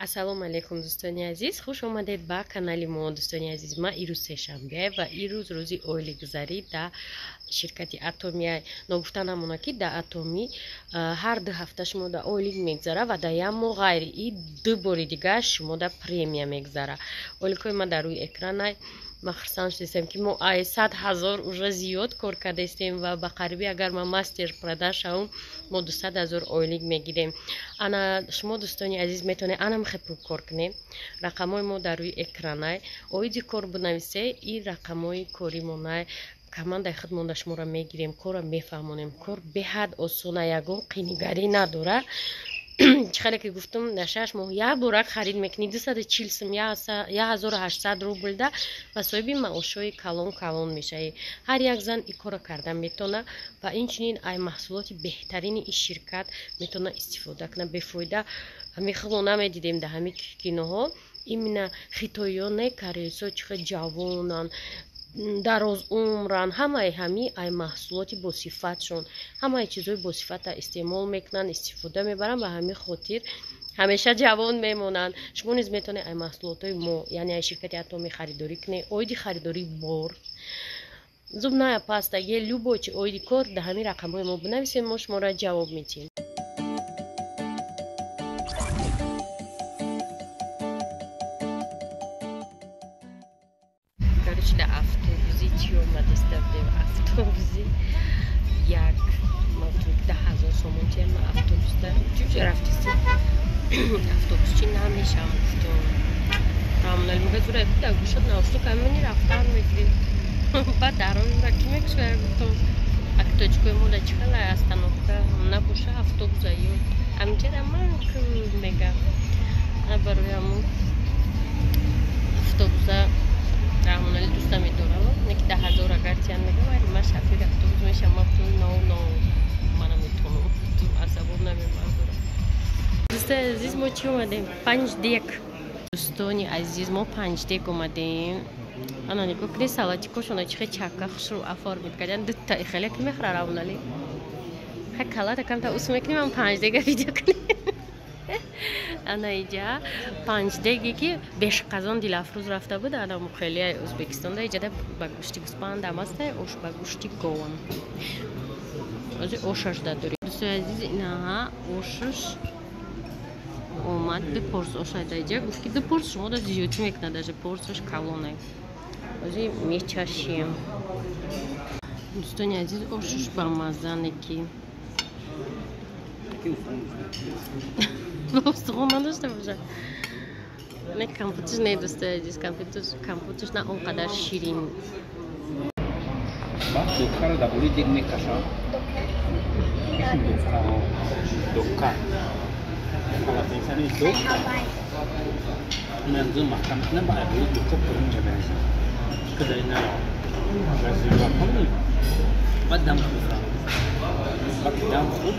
Ассалому алейкум дӯстони азиз, хуш омадед ба канали мо. Дӯстони азиз, ман ирӯз сешанбе ва ирӯз рӯзи оилигузарӣ дар ширкати Атомия. Ногуфта намона ки дар Атоми ҳар 2 ҳафта шумо дар оилик мегзара ва дар як моҳ ғайри и 2 бори дига шумо дар премия мегзара. Оиликҳои ма дар рӯи экранай. Ман хурсанд шудем ки мо 100 000 уже зиёд кор кардастем ва ба қарибӣ агар ман мастер продаж шавам, мо 200 000 оилик мегирем. Ана шумо дӯстони азиз метавонед анам хепру кор кунед. Рақамҳои мо дар рӯи экранай. Оиди кор бинависе, и рақамҳои коримонай командаи худмонда шуморо мегирем, корро мефаҳмонем. Кор беҳад осона, ягон қiyнигарӣ надора. Чихеле ки гуфтам дар 6 моҳ як борак харид мекунӣ 240 сум 1800 рубл да ва соҳиби маошҳои калон мешавӣ. Ҳар як зан ин корро карда метавона ва инчунин ай маҳсулоти беҳтарини ин ширкат метавона истифода кунад бефоида. Ҳамихело намедидем дар ҳамин киноҳо именно хитоёне кореисо чихел ҷавонан, дароз умран, ҳамаи ҳами ай маҳсулоти босифатшон, ҳамаи чизҳои босифата истеъмол мекунанд, истифода мебаранд ва ҳамин хотир ҳамеша ҷавон мемонанд. Шумо низ метавонед ай маҳсулотҳои мо, яъне ай ширкати Атоми харидорӣ кунед. Оиди харидорӣ бор зубная паста, гел, любой чи оиди кор дар ҳамин рақамҳои мо бинависед, мо шуморо ҷавоб медиҳем. Дар автобуси чӣ омадастабде автобуси як 10,000 сомон чиям автобуста ҷуҷа рафтиси автобус чи намешам гуфтам рамнал мегазура да гушад наушто камени рафтар мегирем ба дароира ки мекушая гуфтам акточкои мода чихела остановка набоша автобуса ё амҷара ман мегам барояму автобуса рамонали дӯста медорам неки 10,000 агар чиан мегам вали ман шофёри автобус мешам но мана метонам асабоб намебардорам. Дӯстони азиз, мо чӣ омадем? 5 дек. Дӯстони азиз, мо 5 дек омадем. Ана нигоҳ кунед салатикошона чихел чакка хушрӯ аформид кардан дутта ихеле ки мехра равнали ха калата камта ус мекунем ам 5 дега видео кунем. Ана иҷа 5 деги ки бешқазон дилафрӯз рафта буд ана мухелияи Ӯзбекистонда иҷада ба гӯшти гӯспанд амаста ош ба гӯшти гован ози ошаш дадори. Дӯстони азиз, инаҳа ошаш омад 2 порс ошайда иҷа гуфт ки 2 порс шумо да зиёдӣ мекунад даже порсаш калонай ози мечашем. Дӯстони азиз, ошаш ба маззане ки устухон надошта бошад. Не компотиш не дӯстони азиз, компотиш на он қадар ширин. Бак докаро дар боли дег мекашад. Дока. Халатинсани дока. Манзум маҳкам кунам ба боли дока пурин мебарад. Кадай на. Газива кунам. Бад дам кунам. Бак дам кунам.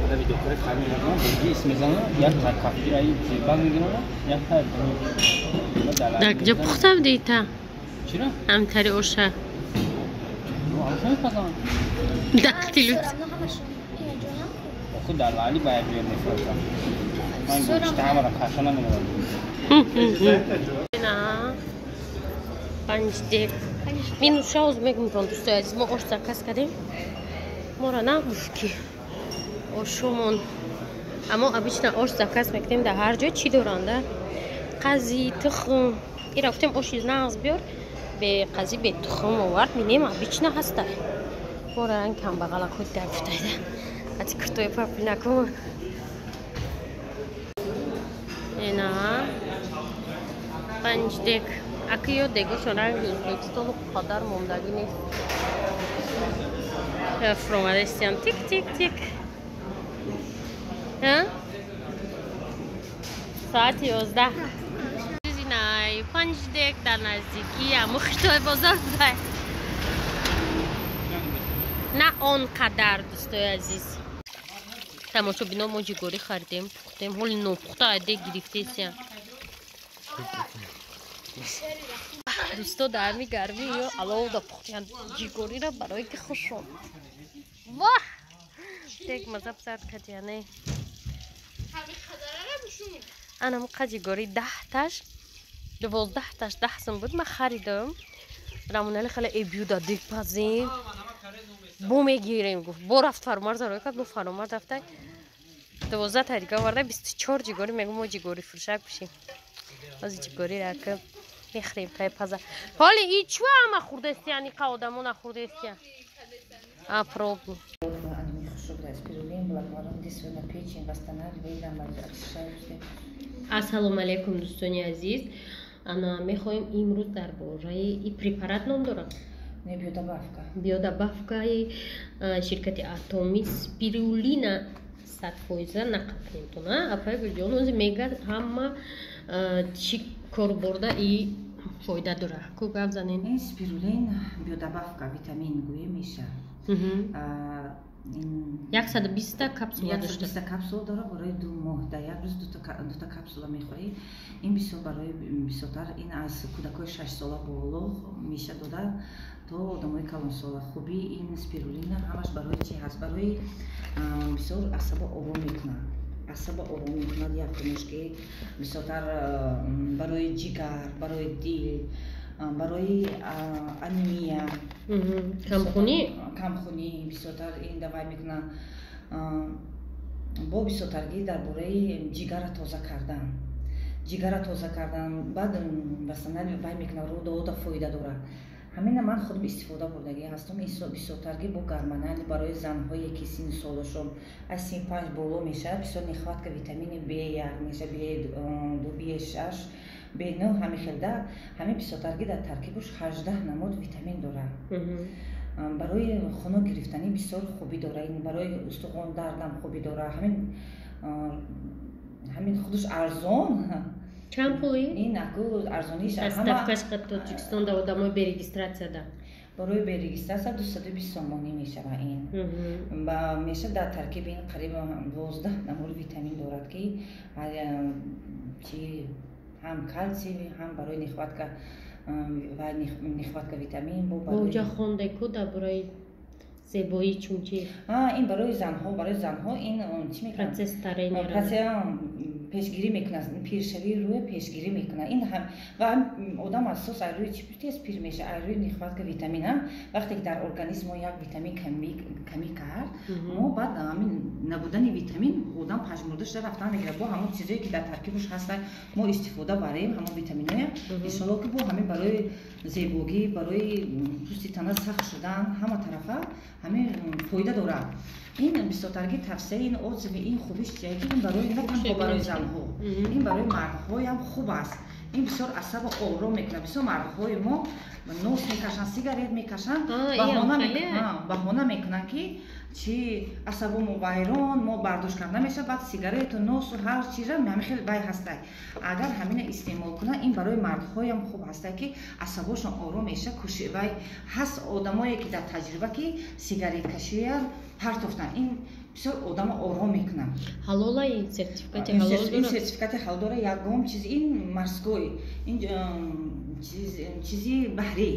Дави докаро карми мекунам. Боги исмезана. Як кафтираи зиба мегирам. Як та. Так ҷо пухта будита? Чира? Ҳамтари оша. Дахтилут. Хud dar vali bayab mefrotam. Man go'shti hamara qashona nemadan. Na 5 dek. Minus 6 мегмитон дӯстони азиз, мо ош заказ кардем. Мора нагуфт ки ошумон. Аммо обычно ош заказ мекунем дар ҳар ҷой чӣ доранда? Қази, тухм. Ира гуфтем оши нағз биёр. Бе қази бе тухм овард, минем обычно ҳаста. Мора ан камбағала худ дар гуфтайда. Ати куртои папинаку. Ина 5 дек. Акиё дегошон ранги Ӯзбекистону қадар мондагӣ нест. Фромадестиан тик тик тик. Соати 11. Зинай 5 дек дар наздикӣ аммо хитои бозор буда. На он қадар дӯстои азиз. Тамошобино мо ҷигорӣ харидем, пухтем, ҳоли нопухта адек гирифтесия. Дӯсто дар ҳами гармӣ ё аловда пухтиянд ҷигорира барои ки хушон. Ваҳ! Дек мазаб сард кад яне. анам қаҷигори 10таш 12таш 10 сум буд. Ма харидам. Рамунали хеле эбюда дикпазим. Бо мегирем гуфт. Бо рафт фармар зарой кад бо фармар дафтай. 12 та дига варда 24 ҷигори мегум мо ҷигори фуршак бишим. Аз ҷигори рака мехрем кай паза. Ҳоли ичва ама хурдести ани қа одамон ахурдести. А пробу. Ассалому алейкум дӯстони азиз. Ана мехоҳем имрӯз дар бораи и препарат ном дорад. Не биодобавка. Биодобавкаи ширкати Атоми спирулина 100% нақл кардем. Апай гуҷон ози мега ҳама чӣ корборда и фоида дора. Ку гап занем. Ин спирулин биодобавка витамин гӯе меша. 120 капсула дошта. 120 капсула дора барои 2 моҳ. Дар як рӯз 2 капсула мехӯрӣ. Ин бисёр барои бисёртар ин аз кӯдакои 6 сола боло меша дода то одамои калонсола. Хуби ин спирулина ҳамаш барои чӣ ҳаст? Барои бисёр асаба ором мекунад. Асаба ором мекунад якумешки бисёртар барои ҷигар, барои дил, барои анемия, камхунӣ бисёртар ин давай мекунад. Бо бисёртаргӣ дар бораи ҷигара тоза кардан. Ҷигара тоза кардан баъд масалан вай мекунад рӯдода фоида дорад. Ҳамина ман худам истифода бурдагӣ ҳастам. Бисёртаргӣ бо гарманали барои занҳое ки синни солашон аз 35 боло мешавад. Бисёр нехватка витамини B1 меша, B2, B6, B9 ҳами хелда. Ҳамин бисёртаргӣ дар таркибаш 18 намуд витамин дорад. Барои хуно гирифтанӣ бисёр хубӣ дорад. Барои устуғон дардам хубӣ дорад. Ҳамин худаш арзон. Чанд пули? Ин аку арзониш аз Тафкаш Тоҷикистон да одамои берегистрация. Барои берегистрация 220 сомонӣ мешава ин. Ба меша дар таркиби ин қариб 12 намуд витамин дорад ки ҳам калсий, ҳам барои нехватка витамин бо оҷа хондаку дар бораи зебоӣ чунчи. Ин барои занҳо ин чӣ мекунад? Протсесс тарайни пешгирӣ мекунад, пиршавии рӯи пешгирӣ мекунад. Ин ҳам ва одам асос ай рӯи чӣ тез пир меша, ай рӯи нехватка витамин. Вақте ки дар организм як витамин камӣ кард, мо баъд ҳамин набудани витамин одам пажмурдашда рафтан мегирад. Бо ҳамон чизое ки дар таркибаш ҳаста мо истифода барем, ҳамон витаминоя иншоалло ки бо ҳамин барои зебогӣ, барои пӯсти тана сахт шудан ҳама тарафа ҳамин фоида дорад. ин бисёртаргӣ тавсияи ин отзиви ин хубиш чия ки ин барои на танҳо барои занҳо, ин барои мардҳо ҳам хуб аст. Ин бисёр асаба ором мекунад. Бисёр мардҳои мо нос мекашанд, сигарет мекашанд, баҳона мекунанд ки чи асабомо вайрон, мо бардошт карда мешавад, баъд сигарету носу ҳар чиза ҳамихел бай ҳастай. Агар ҳамина истеъмол кунад, ин барои мардҳоям хуб ҳастай ки асабошон ором меша. Вай ҳаст одамое ки дар таҷриба ки сигареткашия партофтан, ин бисёр одама ором мекунад. Ҳалола ин сертификати ҳалол дорад. Ин сертификати ҳалол дорад. Ягон чиз ин морской, ин чизи баҳрӣ,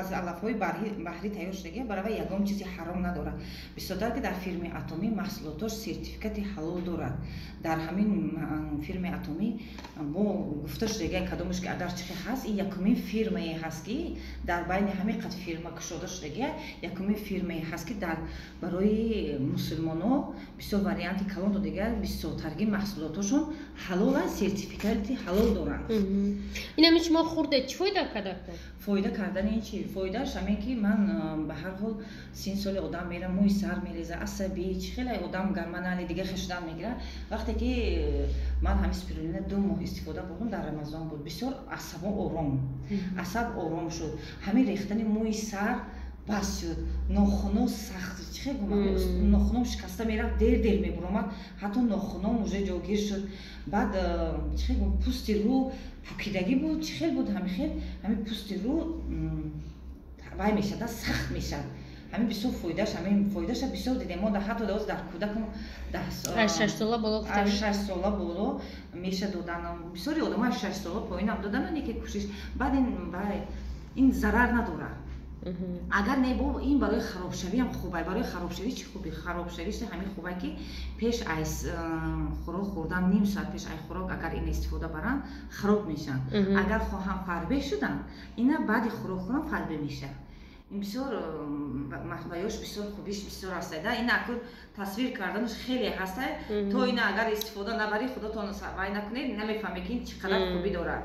аз алафҳои баҳрӣ тайёр шудагӣ, барои ягон чизи ҳаром надорад. Бисёртар ки дар фирми Атоми маҳсулотош сертификати ҳалол дорад. Дар ҳамин фирми Атоми мо гуфта шудагӣ кадомаш ки аgar чихе ҳаст, ин якумин фирмае ҳаст ки дар байни ҳамин қад фирма кушода шудагӣ, якумин фирмае ҳаст ки дар барои мусулмоно бисёр варианти калон додагӣ, бисёртарги маҳсулотошон ҳалола, сертификати ҳалол дорад. Инами шумо хурде чӣ фоида кардан? Фоида кардани ин чи? Фоидаш ҳамин ки ман ба ҳар ҳол син соли одам мера, мӯи сар мереза, асабӣ, чӣ хеле одам гарманали дига хешудан мегирад. Вақте ки ман ҳамин спирулина 2 моҳ истифода бурдам, дар Рамазон буд, бисёр асабо ором, асаб ором шуд. Ҳамин рехтани мӯи сар бас шуд, нохуно сахт, чӣ хел нохуном шикаста мерафт, дер мебуромад, ҳатто нохуном уже ҷойгир шуд. Баъд чӣ хел пӯсти рӯ пӯкидагӣ буд, чӣ хел буд, ҳамин пӯсти рӯ вай мешада, сахт мешад. ҳамин бисёр фоидаша бисёр дидем. Мо ҳатто дар кӯдакам 6 сола боло 6 сола боло меша додан. Бисёри одамои 6 сола поинам додан, неки кушиш. Баъд ин зарар надорад. агар не бо ин барои харобшавӣ ҳам хуб барои харобшавӣ чӣ хуби харобшавиш ҳамин хубе ки пеш аз хӯрок хӯрдан ним соат пеш аз хӯрок агар ин истифода баранд хароб мешаванд агар хоҳам фарбе шуданд ина баъди хӯрок хӯрдан фарбе мешавад бисёр маҳваёш бисёр хубиш бисёр ҳастада ин акур тасвир карданаш хеле ҳаста то ина агар истифода набарӣ худотон вай накунед намефаҳмед ки ин чӣ қадар хубӣ дорад.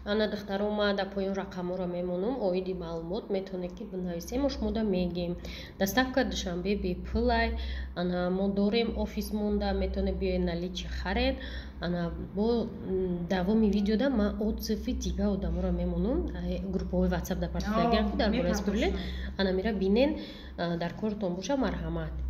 Ана духтаро ма дар поён рақамҳоро мемонам оиди маълумот метавонед ки бинависем мо шумо да мегем доставка душанбе бепулай ана мо дорем офис монда метавонед биёед наличи харед ана бо давоми видеода ма отзиви дига одаморо мемонам группаҳои ватсап дар партиягиам ки дар бораи спурле ана мира бинен дар кортон боша марҳамат.